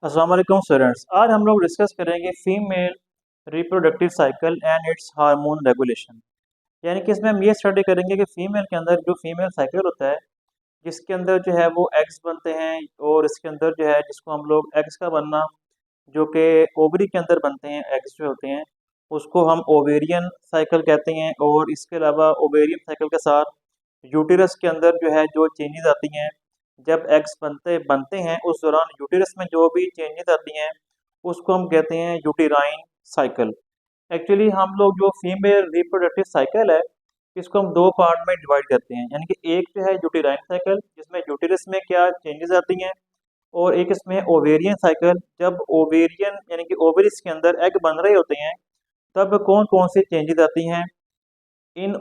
अस्सलाम वालेकुम स्टूडेंट्स। आज हम लोग डिस्कस करेंगे female reproductive cycle and it's hormone regulation. यानी कि इसमें हम ये स्टडी करेंगे कि फीमेल के अंदर जो फीमेल साइकिल होता है, जिसके अंदर जो है वो एग्स बनते हैं, और इसके अंदर जो है जिसको हम लोग एग्स का बनना जो कि ओवरी के अंदर बनते हैं, एग्स जो होते हैं उसको हम ओवेरियन साइकिल कहते हैं। और इसके अलावा ओवेरियन साइकिल के साथ यूटिरस के अंदर जो है जो चेंजेस आती हैं, जब एग्स बनते बनते हैं उस दौरान यूटिरस में जो भी चेंजेस आती हैं उसको हम कहते हैं यूटिराइन साइकिल। एक्चुअली हम लोग जो फीमेल रिप्रोडक्टिव साइकिल है इसको हम दो पार्ट में डिवाइड करते हैं। यानी कि एक जो है यूटिराइन साइकिल जिसमें यूटिरस में क्या चेंजेस आती हैं, और एक इसमें ओवेरियन साइकिल जब ओवेरियन यानी कि ओवरीज के अंदर एग बन रहे होते हैं तब कौन कौन सी चेंजेस आती हैं इन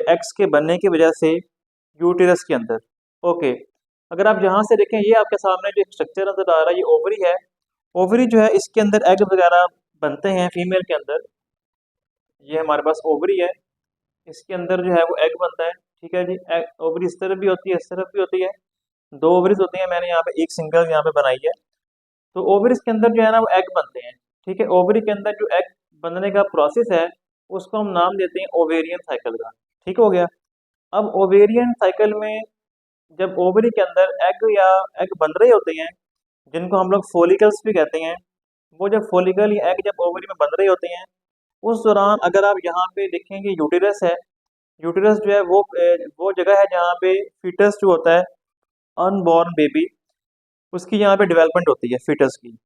एग्स के बनने की वजह से यूटिरस के अंदर। ओके, अगर आप यहाँ से देखें, ये आपके सामने जो स्ट्रक्चर नजर आ रहा है ये ओवरी है। ओवरी जो है इसके अंदर एग वगैरह बनते हैं फीमेल के अंदर। ये हमारे पास ओवरी है, इसके अंदर जो है वो एग बनता है। ठीक है जी, ओवरी इस तरफ भी होती है, इस तरफ भी होती है, दो ओवरीज होती हैं। मैंने यहाँ पे एक सिंगल यहाँ पे बनाई है। तो ओवरीज के अंदर जो है ना वो एग बनते हैं। ठीक है, ओवरी के अंदर जो एग बनने का प्रोसेस है उसको हम नाम देते हैं ओवेरियन साइकिल का। ठीक हो गया। अब ओवेरियन साइकिल में जब ओवरी के अंदर एग या एग बन रहे होते हैं, जिनको हम लोग फोलिकल्स भी कहते हैं, वो जब फोलिकल या एग जब ओवरी में बन रहे होते हैं उस दौरान अगर आप यहाँ पे देखेंगे यूटिरस है। यूटिरस जो है वो जगह है जहाँ पे फीटस जो होता है, अनबॉर्न बेबी, उसकी यहाँ पे डेवलपमेंट होती है फीटस की।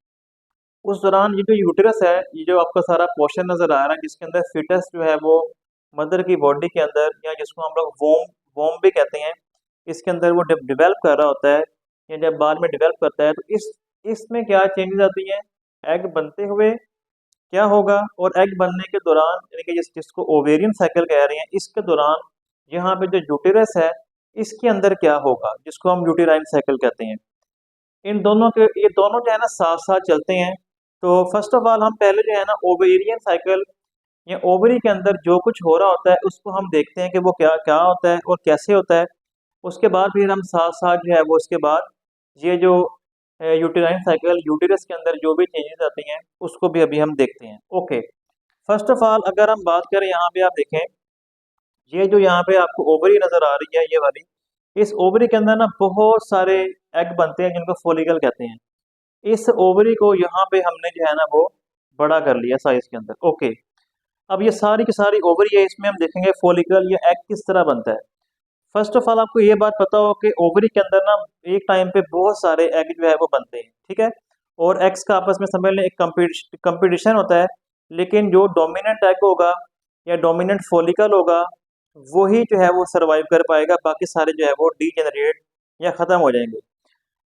उस दौरान ये जो यूटिरस है, ये जो आपका सारा पोर्शन नजर आ रहा है जिसके अंदर फीटस जो है वो मदर की बॉडी के अंदर, या जिसको हम लोग वोम वोम भी कहते हैं, इसके अंदर वो डेवलप कर रहा होता है या जब बाद में डेवलप करता है तो इसमें क्या चेंजेस आती हैं। एग बनते हुए क्या होगा, और एग बनने के दौरान यानी कि जिसको ओवेरियन साइकिल कह रहे हैं, इसके दौरान यहाँ पे जो यूटिरस है इसके अंदर क्या होगा, जिसको हम यूटिराइन साइकिल कहते हैं। इन दोनों के ये दोनों जो है ना साथ साथ चलते हैं। तो फर्स्ट ऑफ ऑल हम पहले जो है ना ओवेरियन साइकिल या ओवरी के अंदर जो कुछ हो रहा होता है उसको हम देखते हैं कि वो क्या क्या होता है और कैसे होता है। उसके बाद फिर हम साथ साथ जो है वो इसके बाद ये जो यूटेराइन साइकिल यूटेरस के अंदर जो भी चेंजेस आती हैं उसको भी अभी हम देखते हैं। ओके, फर्स्ट ऑफ ऑल अगर हम बात करें, यहाँ पे आप देखें, ये जो यहाँ पे आपको ओवरी नजर आ रही है ये वाली, इस ओवरी के अंदर ना बहुत सारे एग बनते हैं जिनको फोलिकल कहते हैं। इस ओवरी को यहाँ पे हमने जो है ना वो बड़ा कर लिया साइज के अंदर। ओके, अब ये सारी की सारी ओवरी है, इसमें हम देखेंगे फोलिकल या एग किस तरह बनता है। फर्स्ट ऑफ ऑल आपको ये बात पता हो कि ओवरी के अंदर ना एक टाइम पे बहुत सारे एग जो है वो बनते हैं। ठीक है, और एग्स का आपस में समझ लें एक कंपटीशन होता है, लेकिन जो डोमिनेंट एग होगा या डोमिनेंट फोलिकल होगा वही जो है वो सरवाइव कर पाएगा, बाकी सारे जो है वो डीजेनरेट या ख़त्म हो जाएंगे।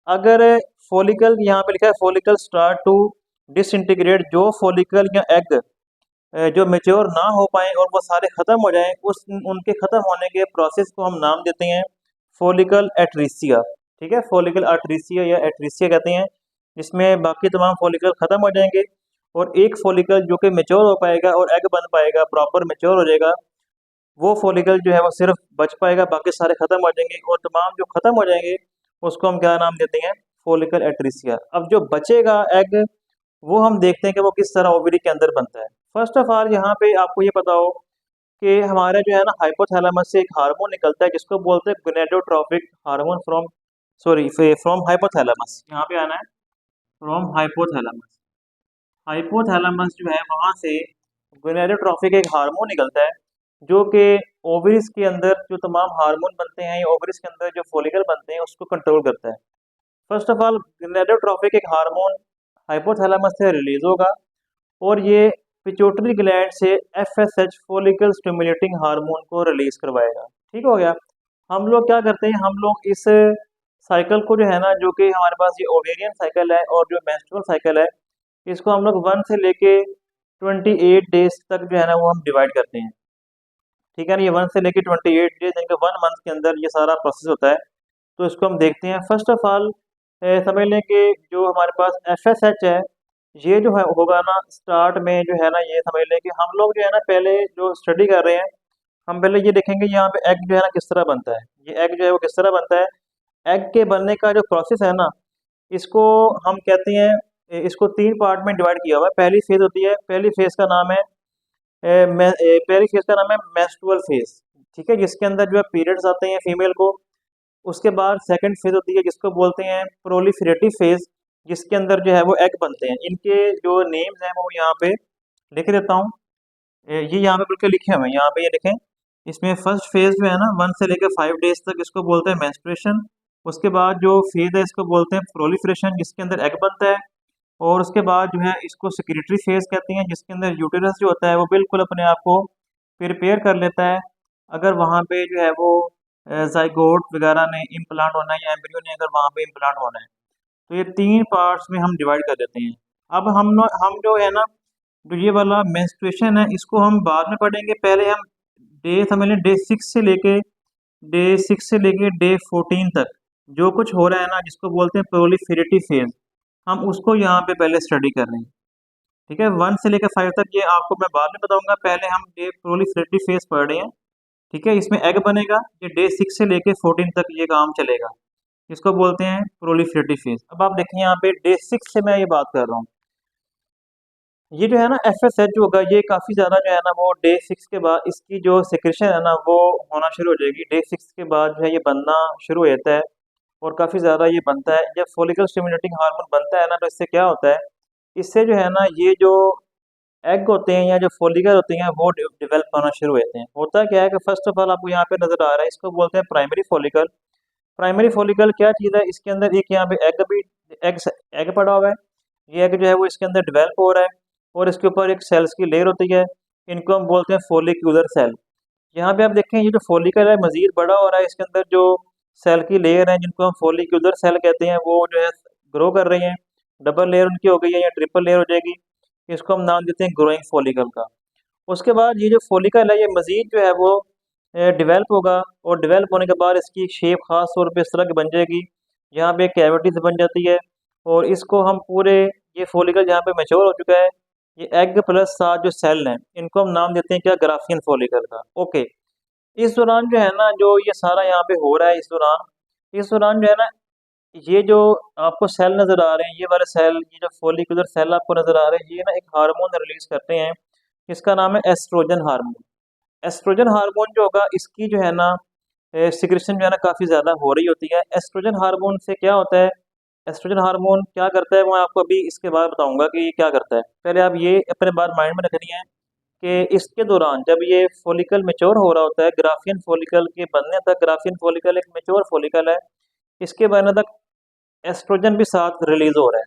अगर फोलिकल यहाँ पे लिखा है फोलिकल स्टार्ट टू डिसइंटीग्रेट, जो फोलिकल या एग जो मेच्योर ना हो पाए और वो सारे ख़त्म हो जाएं, उस उनके ख़त्म होने के प्रोसेस को हम नाम देते हैं फोलिकल एट्रीसिया। ठीक है, फोलिकल एट्रीसिया या एट्रीसिया कहते हैं, जिसमें बाकी तमाम फोलिकल ख़त्म हो जाएंगे और एक फोलिकल जो कि मेच्योर हो पाएगा और एग बन पाएगा, प्रॉपर मेच्योर हो जाएगा, वो फोलिकल जो है वो सिर्फ बच पाएगा, बाकी सारे ख़त्म हो जाएंगे। और तमाम जो ख़त्म हो जाएंगे उसको हम क्या नाम देते हैं, फोलिकल एट्रीसिया। अब जो बचेगा एग वो हम देखते हैं कि वो किस तरह ओवरी के अंदर बनता है। फर्स्ट ऑफ ऑल यहाँ पे आपको ये पता हो कि हमारा जो है ना हाइपोथैलेमस से एक हार्मोन निकलता है जिसको बोलते हैं gonadotropic hormone from, sorry, from hypothalamus. यहाँ पे आना है फ्रॉम हाइपोथैलेमस। हाइपोथैलेमस जो है वहाँ से गोनेडोट्रोपिक एक हार्मोन निकलता है जो कि ओवरीज के अंदर जो तमाम हार्मोन बनते हैं या ओवरीज के अंदर जो फोलिकल बनते हैं उसको कंट्रोल करता है। फर्स्ट ऑफ ऑल गोनेडोट्रोपिक एक हार्मोन हाइपोथैलेमस से रिलीज होगा और ये पिट्यूटरी ग्लैंड से एफएसएच फॉलिकल स्टिमुलेटिंग हार्मोन को रिलीज करवाएगा। ठीक हो गया। हम लोग क्या करते हैं, हम लोग इस साइकिल को जो है ना, जो कि हमारे पास ये ओवेरियन साइकिल है और जो मेंस्ट्रुअल साइकिल है, इसको हम लोग 1 से लेके 28 डेज तक जो है ना वो हम डिवाइड करते हैं। ठीक है ना, ये 1 से लेके 28 डेज यानी कि 1 मंथ के अंदर ये सारा प्रोसेस होता है। तो इसको हम देखते हैं। फर्स्ट ऑफ ऑल समझ लें कि जो हमारे पास एफएसएच है ये जो है होगा ना स्टार्ट में जो है ना, ये समझ लें कि हम लोग जो है ना पहले जो स्टडी कर रहे हैं हम पहले ये देखेंगे यहाँ पे एग जो है ना किस तरह बनता है। ये एग जो है वो किस तरह बनता है। एग के बनने का जो प्रोसेस है ना, इसको हम कहते हैं इसको 3 पार्ट में डिवाइड किया हुआ है। पहली फेज़ होती है, पहली फेज़ का नाम है पहली फेज़ का नाम है मेंस्ट्रुअल फेज़, ठीक है? जिसके अंदर जो है पीरियड्स आते हैं फीमेल को। उसके बाद सेकंड फेज़ होती है जिसको बोलते हैं प्रोलिफेरेटिव फेज़, जिसके अंदर जो है वो एग बनते हैं। इनके जो नेम्स हैं वो यहाँ पे लिख देता हूँ। ये यहाँ पे बिल्कुल लिखे हुए हैं, यहाँ पे ये देखें। इसमें फर्स्ट फेज़ जो है ना 1 से लेकर 5 डेज़ तक इसको बोलते हैं मेंस्ट्रुएशन। उसके बाद जो फेज़ है इसको बोलते हैं प्रोलिफरेशन, जिसके अंदर एग बनता है। और उसके बाद जो है इसको सेक्रेटरी फेज़ कहते हैं, जिसके अंदर यूटेरस जो होता है वो बिल्कुल अपने आप को प्रिपेयर कर लेता है। अगर वहाँ पे जो है वो ज़ाइगोट वगैरह ने इम्प्लांट होना है या एम्ब्रियो ने अगर वहाँ पे इम्प्लांट होना है, तो ये 3 पार्ट्स में हम डिवाइड कर देते हैं। अब हम जो है ना, जो ये वाला मेंस्ट्रुएशन है इसको हम बाद में पढ़ेंगे। पहले हम डे समझ लें डे 14 तक जो कुछ हो रहा है ना, जिसको बोलते हैं प्रोलिफेरेटिव फेज़, हम उसको यहाँ पे पहले स्टडी कर रहे हैं, ठीक है? 1 से लेकर 5 तक ये आपको मैं बाद में बताऊंगा। पहले हम डे प्रोलिफेरेटिव फेज़ पढ़ रहे हैं, ठीक है? इसमें एग बनेगा। ये डे 6 से लेके 14 तक ये काम चलेगा, इसको बोलते हैं प्रोलिफेरेटिव फेज़। अब आप देखें यहाँ पे डे 6 से मैं ये बात कर रहा हूँ। ये जो है ना एफएसएच जो होगा ये काफ़ी ज़्यादा जो है ना वो डे 6 के बाद इसकी जो सिक्रेशन है ना वो होना शुरू हो जाएगी। डे 6 के बाद जो है ये बनना शुरू हो जाता है और काफ़ी ज़्यादा ये बनता है। जब फॉलिकल स्टिमुलेटिंग हार्मोन बनता है ना, तो इससे क्या होता है, इससे जो है ना ये जो एग होते हैं या जो फॉलिकल होते हैं वो डेवलप होना शुरू होते हैं। होता क्या है कि फर्स्ट ऑफ ऑल आपको यहाँ पे नज़र आ रहा है, इसको बोलते हैं प्राइमरी फॉलिकल। प्राइमरी फॉलिकल क्या चीज़ है, इसके अंदर एक यहाँ पे एग एग पड़ा हुआ है। ये एग जो है वो इसके अंदर डेवलप हो रहा है और इसके ऊपर एक सेल्स की लेयर होती है, इनको हम बोलते हैं फॉलिक्यूलर सेल। यहाँ पे आप देखें ये जो फॉलिकल है मजीद बड़ा हो रहा है, इसके अंदर जो सेल की लेयर है जिनको हम फॉलिक्यूलर सेल कहते हैं वो जो है ग्रो कर रही हैं। डबल लेयर उनकी हो गई है या ट्रिपल लेयर हो जाएगी, इसको हम नाम देते हैं ग्रोइंग फॉलिकल का। उसके बाद ये जो फॉलिकल है ये मजीद जो है वो डेवलप होगा और डेवलप होने के बाद इसकी शेप ख़ास तौर पे इस तरह की बन जाएगी, यहाँ पे कैविटीज बन जाती है। और इसको हम पूरे ये फॉलिकल जहाँ पे मैच्योर हो चुका है, ये एग प्लस 7 जो सेल हैं इनको हम नाम देते हैं क्या, ग्राफियन फॉलिकल का। ओके, इस दौरान जो है ना जो ये सारा यहाँ पे हो रहा है, इस दौरान जो है ना ये जो आपको सेल नज़र आ रहे हैं, ये वाले सेल, ये जो फॉलिकुलर सेल आपको नज़र आ रहे हैं, ये ना एक हार्मोन रिलीज करते हैं, इसका नाम है एस्ट्रोजन हार्मोन। एस्ट्रोजन हार्मोन जो होगा इसकी जो है ना सिक्रेशन जो है ना काफ़ी ज़्यादा हो रही होती है। एस्ट्रोजन हार्मोन से क्या होता है, एस्ट्रोजन हार्मोन क्या करता है, मैं आपको अभी इसके बाद बताऊंगा कि ये क्या करता है। पहले आप ये अपने बात माइंड में रखनी है कि इसके दौरान जब ये फॉलिकल मेच्योर हो रहा होता है, ग्राफियन फॉलिकल के बनने तक, ग्राफियन फॉलिकल एक मेच्योर फॉलिकल है, इसके बनने तक एस्ट्रोजन भी साथ रिलीज हो रहा है,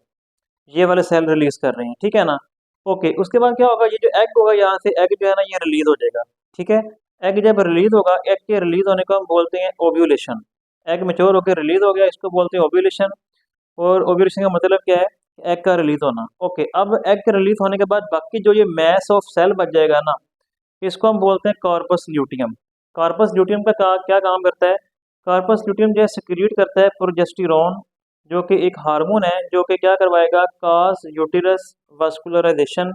ये वाले सेल रिलीज कर रहे हैं, ठीक है ना? ओके, उसके बाद क्या होगा, ये जो एग होगा यहाँ से एग जो है ना ये रिलीज हो जाएगा, ठीक है? एग जब रिलीज होगा, एग के रिलीज होने को हम बोलते हैं ओव्यूलेशन। एग मेच्योर होकर रिलीज हो गया, इसको बोलते हैं ओव्यूलेशन। और ओव्यूलेशन का मतलब क्या है, एग का रिलीज होना। ओके, अब एग के रिलीज होने के बाद बाकी जो ये मैस ऑफ सेल बच जाएगा ना, इसको हम बोलते हैं कॉर्पस ल्यूटियम। कॉर्पस ल्यूटियम का क्या काम करता है, कॉर्पस ल्यूटियम जो है सिक्रीट करता है प्रोजेस्टेरोन, जो कि एक हार्मोन है जो कि क्या करवाएगा, कास यूटिरस वास्कुलराइजेशन।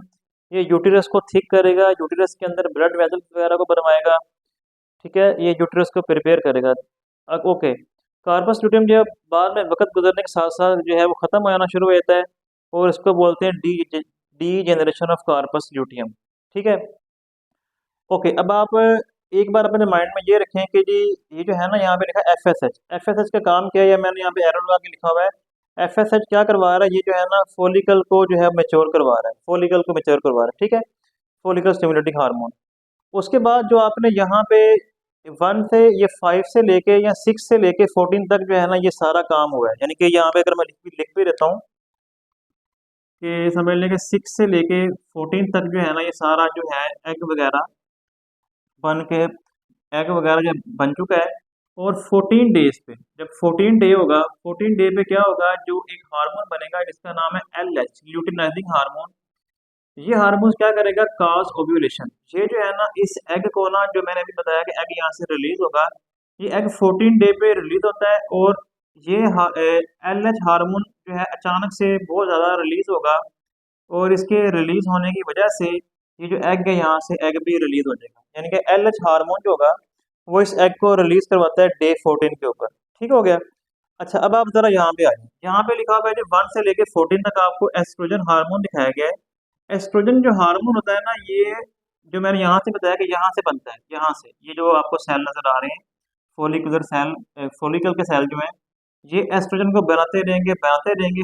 ये यूटिरस को थिक करेगा, यूटिरस के अंदर ब्लड वेसल्स वगैरह को बनवाएगा, ठीक है? ये यूटिरस को प्रिपेयर करेगा। ओके, कार्पस ल्यूटियम जो है बाद में वक्त गुजरने के साथ साथ जो है वो ख़त्म हो जाना शुरू हो जाता है और इसको बोलते हैं degeneration of corpus luteum, ठीक है? ओके, अब आप एक बार अपने माइंड में ये रखें कि जी ये जो है ना यहाँ पे लिखा है एफएसएच। एफएसएच का काम क्या है, या मैंने यहाँ पे एरो लगा के लिखा हुआ है। एफएसएच क्या करवा रहा है, ये जो है ना फॉलिकल को जो है मैच्योर करवा रहा है, फॉलिकल को मैच्योर करवा रहा है, ठीक है? Follicle stimulating hormone. उसके बाद जो आपने यहाँ पे 1 से ये 5 से लेके या 6 से लेके 14 तक जो है ना ये सारा काम हुआ है, यानी कि यहाँ पे अगर मैं लिख भी देता हूँ कि समझ लें कि 6 से लेके 14 तक जो है ना ये सारा जो है एग वगैरह बन के, एग वगैरह जब बन चुका है। और 14 डेज पे, जब 14 डे होगा, 14 डे पे क्या होगा, जो एक हार्मोन बनेगा जिसका नाम है एलएच, ल्यूटिनाइजिंग हार्मोन। ये हार्मोन क्या करेगा, काज ओव्यूलेशन। ये जो है ना इस एग को ना, जो मैंने अभी बताया कि एग यहाँ से रिलीज होगा, ये एग 14 डे पे रिलीज होता है और ये एलएच हार्मोन जो है अचानक से बहुत ज़्यादा रिलीज होगा और इसके रिलीज होने की वजह से ये जो एग है यहाँ से एग भी रिलीज हो जाएगा, यानी कि एलएच हार्मोन जो होगा वो इस एग को रिलीज करवाता है डे 14 के ऊपर, ठीक हो गया? अच्छा, अब आप जरा यहाँ पे आ जाए, यहाँ पे लिखा हुआ है जो 1 से लेके 14 तक आपको एस्ट्रोजन हार्मोन दिखाया गया है। एस्ट्रोजन जो हार्मोन होता है ना, ये जो मैंने यहाँ से बताया कि यहाँ से बनता है, यहाँ से ये जो आपको सेल नजर आ रहे हैं, फोलिकुलर सेल, फोलिकल के सेल जो है, ये एस्ट्रोजन को बनाते रहेंगे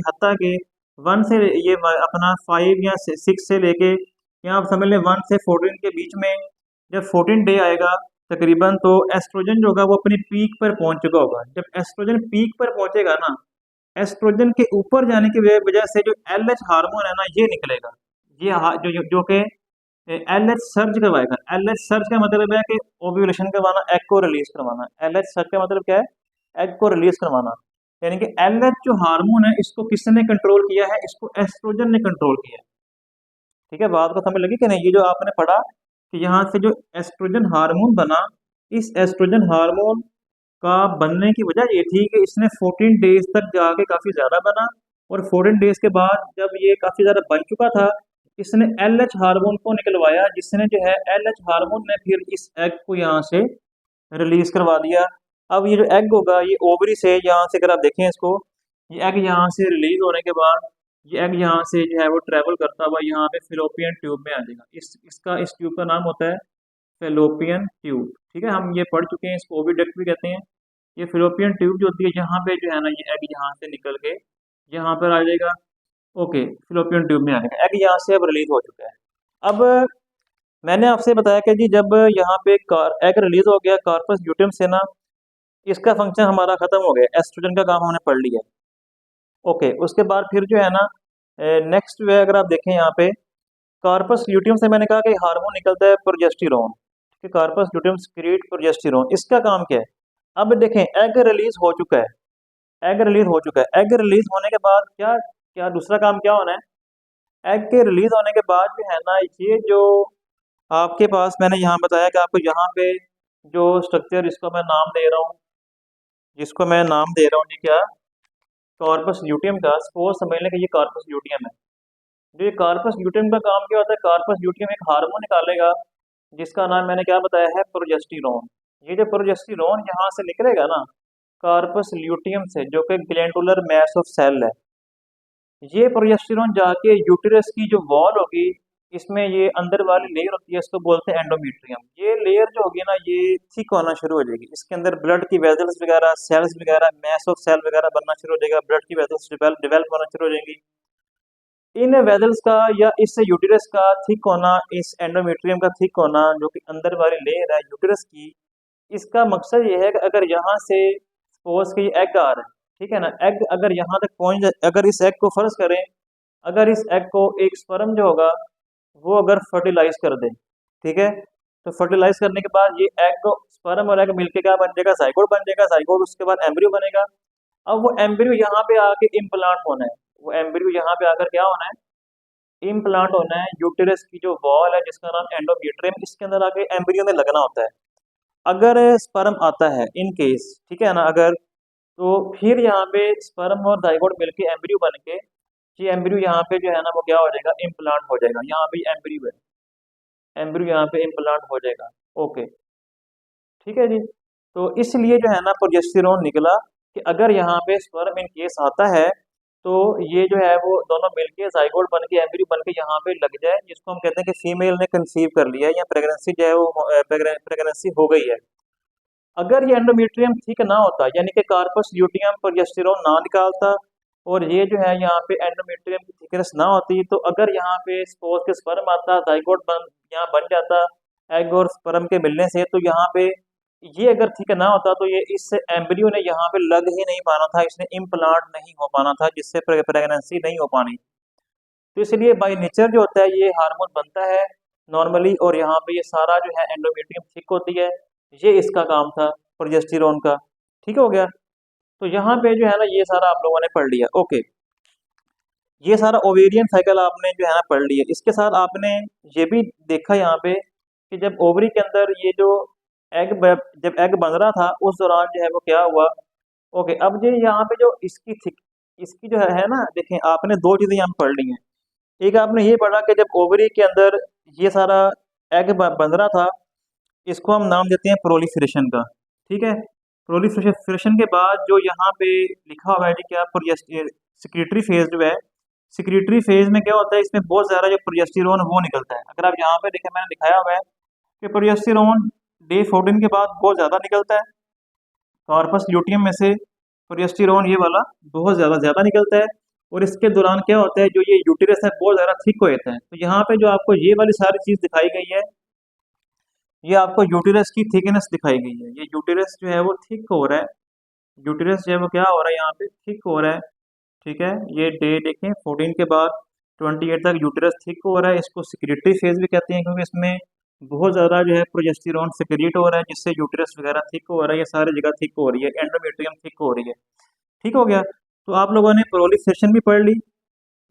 हत्ता कि 1 से ये अपना 5 या 6 से लेके, या आप समझ लें 1 से 14 के बीच में, जब 14 डे आएगा तकरीबन, तो एस्ट्रोजन जो होगा वो अपनी पीक पर पहुंच चुका होगा। जब एस्ट्रोजन पीक पर पहुंचेगा ना, एस्ट्रोजन के ऊपर जाने की वजह से जो एलएच हार्मोन है ना, ये निकलेगा। ये जो कि एलएच सर्ज करवाएगा। एलएच सर्ज का मतलब है कि ओव्यूलेशन करवाना, एग को रिलीज करवाना। एलएच सर्ज का मतलब क्या है? एग को रिलीज करवाना। यानी कि एलएच जो हार्मोन है, इसको किसने कंट्रोल किया है? इसको एस्ट्रोजन ने कंट्रोल किया है। ठीक है, बात को समझ लगी कि नहीं? ये जो आपने पढ़ा कि यहाँ से जो एस्ट्रोजन हार्मोन बना, इस एस्ट्रोजन हार्मोन का बनने की वजह ये थी कि इसने 14 डेज तक जाके काफ़ी ज़्यादा बना, और 14 डेज के बाद जब ये काफ़ी ज़्यादा बन चुका था, इसने एलएच हार्मोन को निकलवाया, जिसने जो है एलएच हार्मोन ने फिर इस एग को यहाँ से रिलीज करवा दिया। अब ये जो एग होगा, ये ओवरी से यहाँ से, अगर आप देखें इसको, ये एग यहाँ से रिलीज होने के बाद ये एग यहाँ से जो है वो ट्रेवल करता हुआ यहाँ पे फिलोपियन ट्यूब में आ जाएगा। इस ट्यूब का नाम होता है फेलोपियन ट्यूब। ठीक है, हम ये पढ़ चुके हैं, इसको ओविडक्ट भी कहते हैं। ये फिलोपियन ट्यूब जो होती है, यहाँ पे जो है ना, ये एग यहाँ से निकल के यहाँ पर आ जाएगा। ओके, फिलोपियन ट्यूब में आ जाएगा एग, यहाँ से अब रिलीज हो चुका है। अब मैंने आपसे बताया कि जी जब यहाँ पे एग रिलीज हो गया कार्पस ल्यूटियम से ना, इसका फंक्शन हमारा खत्म हो गया, एस्ट्रोजन का काम हमने पढ़ लिया। ओके, उसके बाद फिर जो है ना, नेक्स्ट जो है, अगर आप देखें यहाँ पे कार्पस ल्यूटियम से मैंने कहा कि हार्मोन निकलता है प्रोजेस्टेरोन। ठीक है, कार्पस ल्यूटियम सिक्रीट प्रोजेस्टेरोन। इसका काम क्या है? अब देखें, एग रिलीज हो चुका है, एग रिलीज हो चुका है। एग रिलीज होने के बाद क्या क्या दूसरा काम क्या होना है? एग के रिलीज होने के बाद जो है ना, ये जो आपके पास मैंने यहाँ बताया कि आपको यहाँ पे जो स्ट्रक्चर, जिसको मैं नाम दे रहा हूँ, जी क्या, कार्पस ल्यूटियम का, सपोज समझ लें कि ये कार्पस ल्यूटियम है। जो ये कार्पस ल्यूटियम का काम क्या होता है? कार्पस ल्यूटियम एक हार्मोन निकालेगा, जिसका नाम मैंने क्या बताया है? प्रोजेस्टेरोन। ये जो प्रोजेस्टेरोन यहाँ से निकलेगा ना, कार्पस ल्यूटियम से, जो कि ग्लैंडुलर मैस ऑफ सेल है, ये प्रोजेस्टेरोन जाके यूटेरस की जो वॉल होगी, इसमें ये अंदर वाली लेयर होती है, इसको बोलते हैं एंडोमेट्रियम। ये लेयर जो होगी ना, ये थिक होना शुरू हो जाएगी। इसके अंदर ब्लड की वेजल्स वगैरह, सेल्स वगैरह, मैस ऑफ सेल वगैरह बनना शुरू हो जाएगा। ब्लड की वेजल्स डेवलप होना शुरू हो जाएंगी। इन वेजल्स का या इस यूटेरस का थिक होना, इस एंडोमेट्रियम का थिक होना, जो कि अंदर वाली लेयर है यूटेरस की, इसका मकसद ये है कि अगर यहाँ से सपोज कि एग आ रहा है, ठीक है ना, एग अगर यहाँ तक पहुँच जाए, अगर इस एग को फर्ज करें, अगर इस एग को एक स्पर्म जो होगा वो अगर फर्टिलाइज कर दे, ठीक है, तो फर्टिलाइज करने के बाद ये एग को, स्पर्म और एग मिलके क्या बन जाएगा? जाइगोट बन जाएगा। जाइगोट, उसके बाद एम्ब्रियो बनेगा। अब वो एम्ब्रियो यहाँ पे आके इम्प्लांट होना है। वो एम्ब्रियो यहाँ पे आकर क्या होना है? इम्प्लांट होना है। यूटेरस की जो वॉल है, जिसका नाम एंडोमेट्रियम, इसके अंदर आके एम्ब्रियो में लगना होता है। अगर स्पर्म आता है इन केस, ठीक है ना, अगर, तो फिर यहाँ पे स्पर्म और जाइगोट मिलके एम्ब्रियो बन के, ये एम्ब्रियो यहाँ पे जो है ना, वो क्या हो जाएगा? इम्प्लांट हो जाएगा। यहाँ पे एम्ब्रियो है, एम्ब्रियो यहाँ पे इम्प्लांट हो जाएगा। ओके, ठीक है जी। तो इसलिए जो है ना, प्रोजेस्टेरोन निकला कि अगर यहाँ पे स्पर्म इन केस आता है, तो ये जो है वो दोनों मिलके जाइगोट बन के, एम्ब्रियो बन के यहाँ पे लग जाए, जिसको हम कहते हैं कि फीमेल ने कंसीव कर लिया है, या प्रेगनेंसी जो है वो प्रेगनेंसी हो गई है। अगर ये एंडोमेट्रियम ठीक ना होता, यानी कि कार्पस ल्यूटियम प्रोजेस्टेरोन ना निकालता, और ये जो है यहाँ पे एंडोमेट्रियम की थिकनेस ना होती, तो अगर यहाँ पे सपोज के स्पर्म आता, जाइगोट यहाँ बन जाता एग और स्पर्म के मिलने से, तो यहाँ पे ये अगर ठीक ना होता, तो ये इस एम्ब्रियो ने यहाँ पे लग ही नहीं पाना था, इसने इम्प्लांट नहीं हो पाना था, जिससे प्रेगनेंसी नहीं हो पानी। तो इसलिए बाय नेचर जो होता है, ये हार्मोन बनता है नॉर्मली, और यहाँ पे ये सारा जो है एंडोमेट्रियम थिक होती है, ये इसका काम था प्रोजेस्टेरोन का। ठीक हो गया? तो यहाँ पे जो है ना, ये सारा आप लोगों ने पढ़ लिया। ओके, ये सारा ओवेरियन साइकिल आपने जो है ना पढ़ लिया। इसके साथ आपने ये भी देखा यहाँ पे कि जब ओवरी के अंदर ये जो जब एग बन रहा था, उस दौरान जो है वो क्या हुआ। ओके, अब जो यहाँ पे जो इसकी जो है ना, देखें, आपने दो चीज़ें यहाँ पढ़ ली हैं। एक आपने ये पढ़ा कि जब ओवरी के अंदर ये सारा एग बन रहा था, इसको हम नाम देते हैं प्रोलिफरेशन का। ठीक है, प्रोलिफरेशन के बाद जो यहाँ पे लिखा हुआ है जी क्या, सिक्रेटरी फेज जो है, सिक्रेटरी फेज में क्या होता है, इसमें बहुत ज़्यादा जो प्रोजेस्टेरोन वो निकलता है। अगर आप यहाँ पे देखें, मैंने दिखाया हुआ है कि प्रोजेस्टेरोन डे 14 के बाद बहुत ज़्यादा निकलता है। कार्पस ल्यूटियम में से प्रोजेस्टेरोन ये वाला बहुत ज़्यादा निकलता है। और इसके दौरान क्या होता है, जो ये यूटेरस है बहुत ज़्यादा थिक हो जाता है। तो यहाँ पे जो आपको ये वाली सारी चीज़ दिखाई गई है, ये आपको यूटेरस की थिकनेस दिखाई गई है। ये यूटेरस जो है वो थिक हो रहा है, यूटेरस जो है वो क्या हो रहा है, यहाँ पे थिक हो रहा है। ठीक है, ये डे देखें 14 के बाद 28 तक यूटेरस थिक हो रहा है। इसको सिक्रेटरी फेज भी कहते हैं, क्योंकि इसमें बहुत ज़्यादा जो है प्रोजेस्टेरोन सिक्रेट हो रहा है, जिससे यूटेरस वगैरह थिक हो रहा है, ये सारी जगह थिक हो रही है, एंडोमेट्रियम थिक हो रही है। ठीक हो गया। तो आप लोगों ने प्रोलिफरेशन भी पढ़ ली,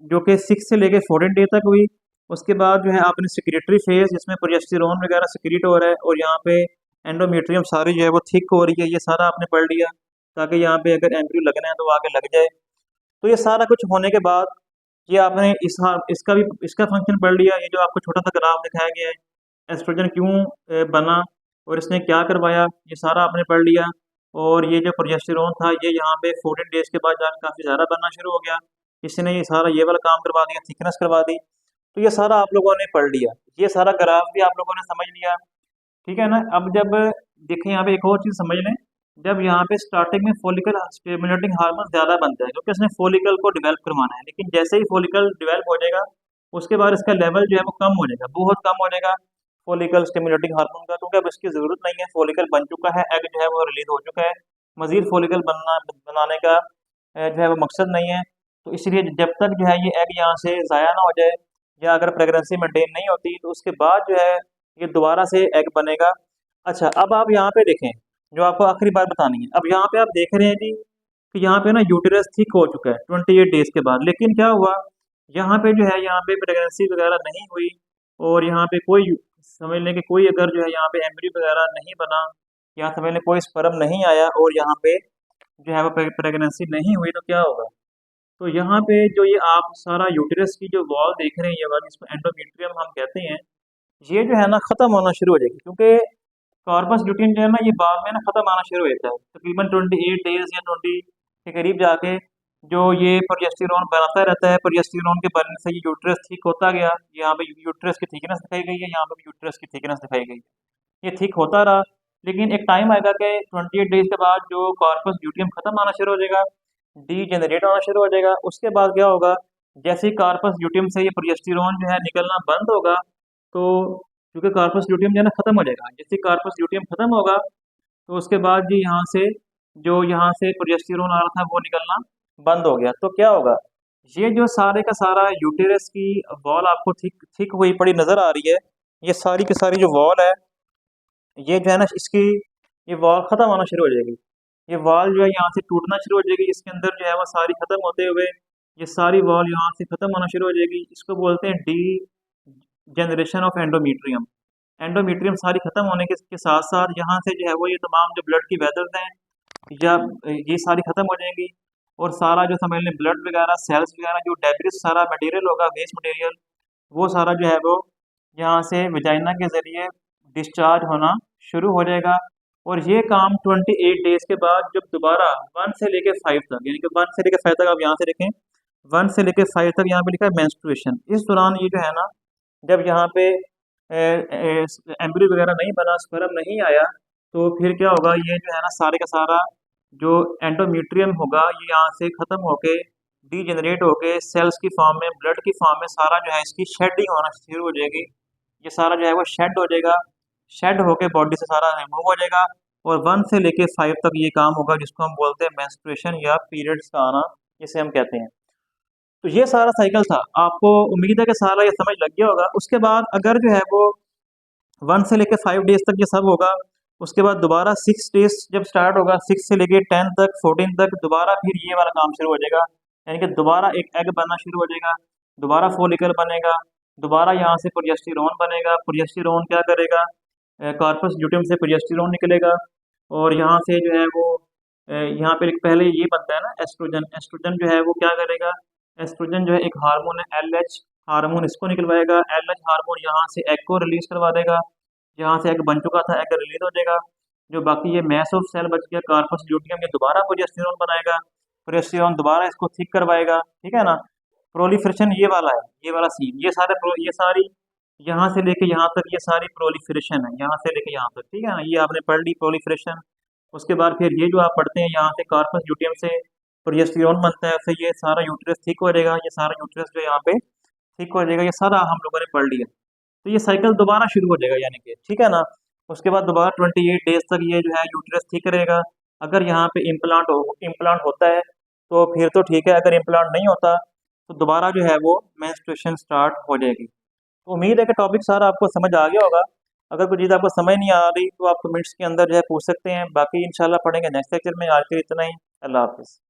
जो कि 6 से लेके 14 डे तक हुई। उसके बाद जो है आपने सिक्रेटरी फेज, जिसमें प्रोजेस्टेरोन वगैरह सिक्रेट हो रहा है, और यहाँ पे एंडोमेट्रियम सारी जो है वो थिक हो रही है, ये सारा आपने पढ़ लिया, ताकि यहाँ पे अगर एम्ब्रियो लगना है तो वो आगे लग जाए। तो ये सारा कुछ होने के बाद ये आपने इसका फंक्शन पढ़ लिया। ये जो आपको छोटा सा ग्राफ दिखाया गया है, एस्ट्रोजन क्यों बना और इसने क्या करवाया, ये सारा आपने पढ़ लिया। और ये जो प्रोजेस्टेरोन था, ये यहाँ पे 14 डेज के बाद जाकर काफ़ी ज़्यादा बनना शुरू हो गया। इसने ये सारा ये वाला काम करवा दिया, थिकनेस करवा दी। तो ये सारा आप लोगों ने पढ़ लिया, ये सारा ग्राफ भी आप लोगों ने समझ लिया। ठीक है ना। अब जब देखें यहाँ पे एक और चीज़ समझ लें, जब यहाँ पे स्टार्टिंग में फॉलिकल स्टिमुलेटिंग हार्मोन ज़्यादा बनता है, क्योंकि इसने फॉलिकल को डेवलप करवाना है। लेकिन जैसे ही फॉलिकल डेवलप हो जाएगा, उसके बाद इसका लेवल जो है वो कम हो जाएगा, बहुत कम हो जाएगा फॉलिकल स्टिमुलेटिंग हार्मोन का, क्योंकि अब इसकी ज़रूरत नहीं है। फॉलिकल बन चुका है, एग जो है वो रिलीज हो चुका है, मजीद फॉलिकल बनाने का जो है वो मकसद नहीं है। तो इसलिए जब तक जो है ये एग यहाँ से ज़ाया ना हो जाए, या अगर प्रेगनेंसी मेंटेन नहीं होती, तो उसके बाद जो है ये दोबारा से एग बनेगा। अच्छा, अब आप यहाँ पे देखें, जो आपको आखिरी बात बतानी है। अब यहाँ पे आप देख रहे हैं जी कि यहाँ पे ना यूटेरस थिक हो चुका है 28 डेज के बाद। लेकिन क्या हुआ, यहाँ पे जो है यहाँ पे प्रेगनेंसी वगैरह नहीं हुई, और यहाँ पे कोई समझ लें कि कोई अगर जो है यहाँ पे एम्ब्रियो वगैरह नहीं बना, या समझ लें कोई स्पर्म नहीं आया, और यहाँ पे जो है वो प्रेगनेंसी नहीं हुई, तो क्या होगा। तो यहाँ पे जो ये आप सारा यूटेरस की जो वॉल देख रहे हैं, ये वाली, जिसको एंडोमेट्रियम हम कहते हैं, ये जो है ना ख़त्म होना शुरू हो जाएगी। क्योंकि कार्पस ल्यूटियम जो है ना, ये बाद में ना ख़त्म आना शुरू हो जाता है, तकरीबन 28 डेज या 20 के करीब जाके जो ये प्रोजेस्टेरोन बनाता रहता है। प्रोजेस्टेरोन के बनने से ये यूट्रस ठीक होता गया। यहाँ पे यूट्रस की थिकनेस दिखाई गई है, यहाँ पे भी यूट्रस की थिकनेस दिखाई गई है, ये ठीक होता रहा। लेकिन एक टाइम आएगा कि 28 डेज के बाद जो कार्पस ल्यूटियम ख़त्म आना शुरू हो जाएगा, डी जनरेट होना शुरू हो जाएगा। उसके बाद क्या होगा, जैसे ही कार्पस ल्यूटियम से ये प्रोजेस्टेरोन जो है निकलना बंद होगा, तो क्योंकि कार्पस ल्यूटियम जो है ना ख़त्म हो जाएगा, जैसे कार्पस ल्यूटियम ख़त्म होगा, तो उसके बाद जी यहाँ से प्रोजेस्टेरोन आ रहा था वो निकलना बंद हो गया। तो क्या होगा, ये जो सारे का सारा यूटेरस की वॉल आपको थिक थिक हुई पड़ी नज़र आ रही है, ये सारी की सारी जो वॉल है, ये जो है ना इसकी ये वॉल ख़त्म होना शुरू हो जाएगी। ये वॉल जो है यहाँ से टूटना शुरू हो जाएगी, इसके अंदर जो है वो सारी ख़त्म होते हुए ये सारी वॉल यहाँ से ख़त्म होना शुरू हो जाएगी। इसको बोलते हैं degeneration of endometrium. Endometrium सारी ख़त्म होने के साथ साथ यहाँ से जो है वो ये तमाम जो ब्लड की वेदर्स हैं, या ये सारी ख़त्म हो जाएंगी। और सारा जो समझ लें ब्लड वगैरह, सेल्स वगैरह, जो डेब्रिस सारा मटेरियल होगा, वेस्ट मटेरियल, वो सारा जो है वो यहाँ से विजाइना के ज़रिए डिस्चार्ज होना शुरू हो जाएगा। और ये काम 28 डेज के बाद जब दोबारा 1 से लेके 5 तक, यानी कि 1 से लेके 5 तक, आप यहाँ से देखें 1 से लेके 5 तक यहाँ पे लिखा है मेंस्ट्रुएशन। इस दौरान ये जो है ना, जब यहाँ पे एम्ब्रियो वगैरह नहीं बना, स्पर्म नहीं आया, तो फिर क्या होगा, ये जो है ना सारे का सारा जो एंडोमीट्रियम होगा, ये यहाँ से ख़त्म होके डीजेनरेट होके सेल्स की फॉर्म में, ब्लड की फॉर्म में सारा जो है इसकी शेडिंग होना शुरू हो जाएगी। ये सारा जो है वो शेड हो जाएगा, शेड होके बॉडी से सारा रिमूव हो जाएगा। और 1 से लेके 5 तक ये काम होगा, जिसको हम बोलते हैं मेंस्ट्रुएशन या पीरियड्स का आना, जिसे हम कहते हैं। तो ये सारा साइकिल था, आपको उम्मीद है कि सारा ये समझ लग गया होगा। उसके बाद अगर जो है वो 1 से लेके 5 डेज तक ये सब होगा, उसके बाद दोबारा 6 डेज जब स्टार्ट होगा, 6 से लेके 10 तक, 14 तक, दोबारा फिर ये वाला काम शुरू हो जाएगा। यानी कि दोबारा एक एग बनना शुरू हो जाएगा, दोबारा फॉलिकल बनेगा, दोबारा यहाँ से प्रोजेस्टेरोन बनेगा। प्रोजेस्टेरोन क्या करेगा, कार्पस ल्यूटियम से प्रोजेस्टेरोन निकलेगा, और यहाँ से जो है वो यहाँ पे पहले ये बनता है ना एस्ट्रोजन। एस्ट्रोजन जो है वो क्या करेगा, एस्ट्रोजन जो है एक हार्मोन है, LH हार्मोन, इसको निकलवाएगा। LH हार्मोन यहाँ से एग को रिलीज करवा देगा, जहाँ से एग बन चुका था एग रिलीज हो जाएगा। जो बाकी ये मैस ऑफ सेल बच गया, कार्पस ल्यूटियम, ये दोबारा प्रोजेस्टेरोन बनाएगा, प्रोजेस्टेरोन दोबारा इसको थिक करवाएगा, ठीक है ना। प्रोलिफरेशन ये वाला है, ये वाला सीन, ये सारी यहाँ से लेके यहाँ तक ये सारी प्रोलिफरेशन है, यहाँ से लेके यहाँ तक, ठीक है ना। ये आपने पढ़ ली प्रोलिफरेशन। उसके बाद फिर ये जो आप पढ़ते हैं यहाँ से कार्पस ल्यूटियम से प्रोजेस्टेरोन बनता है, फिर ये सारा यूट्रस थिक हो जाएगा, ये सारा यूट्रस जो यहाँ पे थिक हो जाएगा, ये सारा हम लोगों ने पढ़ लिया। तो ये साइकिल दोबारा शुरू हो जाएगा यानी कि, ठीक है ना। उसके बाद दोबारा 28 डेज तक ये जो है यूट्रस ठीक रहेगा। अगर यहाँ पे इम्प्लांट होता है तो फिर तो ठीक है, अगर इम्प्लांट नहीं होता तो दोबारा जो है वो मेंस्ट्रुएशन स्टार्ट हो जाएगी। तो उम्मीद है कि टॉपिक सारा आपको समझ आ गया होगा। अगर कोई चीज़ आपको समझ नहीं आ रही तो आप कमेंट्स के अंदर जो है पूछ सकते हैं, बाकी इंशाल्लाह पढ़ेंगे नेक्स्ट लेक्चर में। आज के लिए इतना ही, अल्लाह हाफिज़।